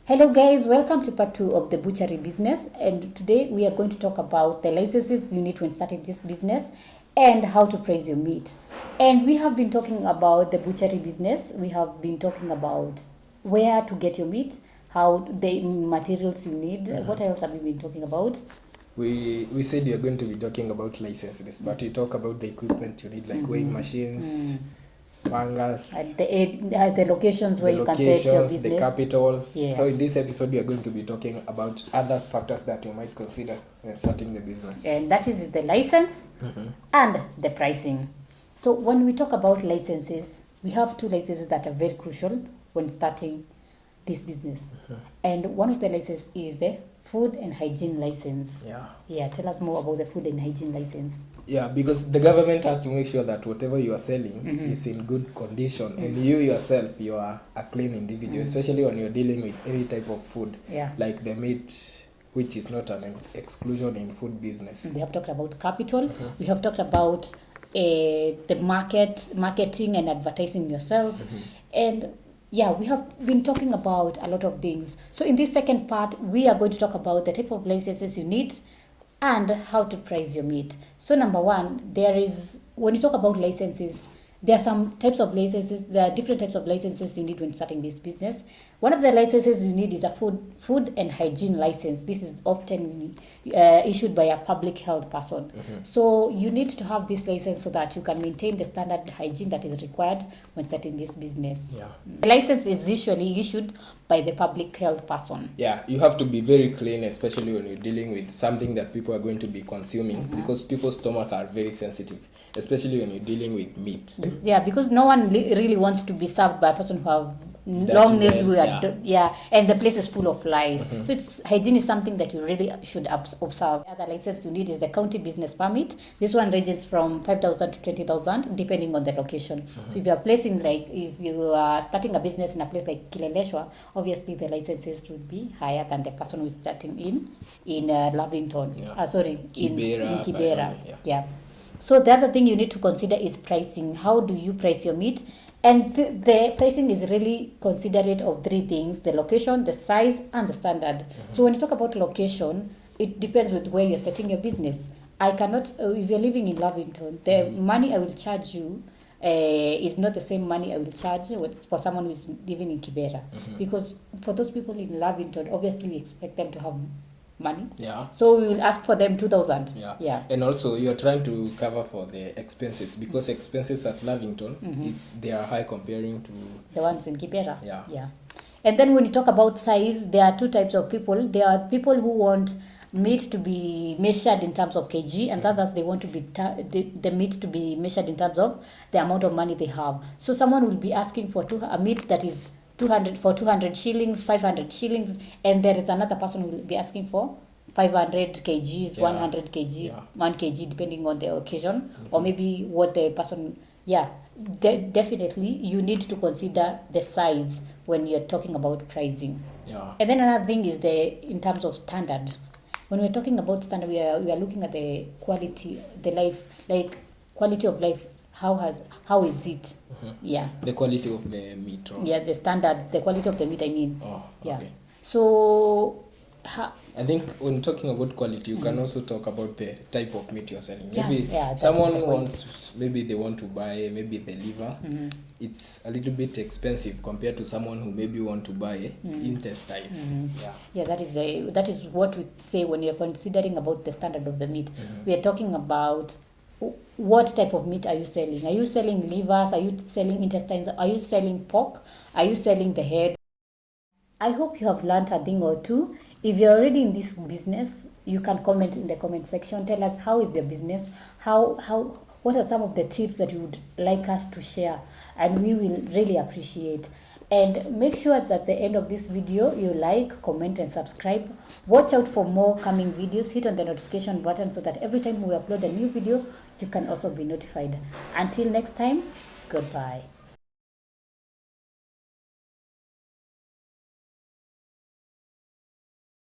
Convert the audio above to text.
Hello guys, welcome to part 2 of the butchery business, and today we are going to talk about the licenses you need when starting this business and how to price your meat. And we have been talking about the butchery business. We have been talking about where to get your meat, how the materials you need. What else have we been talking about? We said you're going to be talking about licenses, but you talk about the equipment you need, like weighing machines, pangers, the locations where you can set your business, the capitals. Yeah. So in this episode, we are going to be talking about other factors that you might consider when starting the business. And that is the license and the pricing. So when we talk about licenses, we have two licenses that are very crucial when starting this business. And one of the licenses is the food and hygiene license. Yeah, tell us more about the food and hygiene license. Yeah, because the government has to make sure that whatever you are selling is in good condition, and you yourself, you are a clean individual, especially when you're dealing with any type of food, like the meat, which is not an exclusion in food business. We have talked about capital. We have talked about the marketing and advertising yourself. And yeah, we have been talking about a lot of things. So in this second part, we are going to talk about the type of licenses you need and how to price your meat. So number one, when you talk about licenses, there are some types of licenses. There are different types of licenses you need when starting this business. One of the licenses you need is a food and hygiene license. This is often issued by a public health person. So you need to have this license so that you can maintain the standard hygiene that is required when starting this business. The license is usually issued by the public health person. Yeah, you have to be very clean, especially when you're dealing with something that people are going to be consuming, because people's stomach are very sensitive, especially when you're dealing with meat. Yeah, because no one really wants to be served by a person who have long nails, and the place is full of flies. So hygiene is something that you really should observe. The other license you need is the county business permit. This one ranges from 5,000 to 20,000 depending on the location. If you are placing, like if you are starting a business in a place like Kileleshwa, obviously the licenses would be higher than the person who is starting in Lavington. In Kibera. So the other thing you need to consider is pricing. How do you price your meat? And the pricing is really considerate of three things: the location, the size, and the standard. So when you talk about location, it depends with where you're setting your business. I cannot, if you're living in Lavington, the money I will charge you is not the same money I will charge for someone who's living in Kibera. Because for those people in Lavington, obviously we expect them to have money. So we will ask for them 2,000. And also you're trying to cover for the expenses, because expenses at Lavington, they are high comparing to the ones in Kibera. And then when you talk about size, there are two types of people. There are people who want meat to be measured in terms of kg, and others they want to be the meat to be measured in terms of the amount of money they have. So someone will be asking for a meat that is 200 shillings, 500 shillings, and there is another person who will be asking for 500 kgs, 100 kgs, 1 kg, depending on the occasion, or maybe what the person. Definitely you need to consider the size when you're talking about pricing. And then another thing is in terms of standard. When we're talking about standard, we are looking at the quality, quality of life. How is it? The quality of the meat. The standards, the quality of the meat, I mean. Okay. So I think when talking about quality, you can also talk about the type of meat you're selling. Maybe they want to buy maybe the liver. It's a little bit expensive compared to someone who maybe want to buy intestines. That is what we say when you're considering about the standard of the meat. We are talking about what type of meat are you selling? Are you selling livers? Are you selling intestines? Are you selling pork? Are you selling the head? I hope you have learned a thing or two. If you're already in this business, you can comment in the comment section. Tell us, how is your business? What are some of the tips that you would like us to share? And we will really appreciate. And make sure that at the end of this video, you like, comment, and subscribe. Watch out for more coming videos. Hit on the notification button so that every time we upload a new video, you can also be notified. Until next time, goodbye.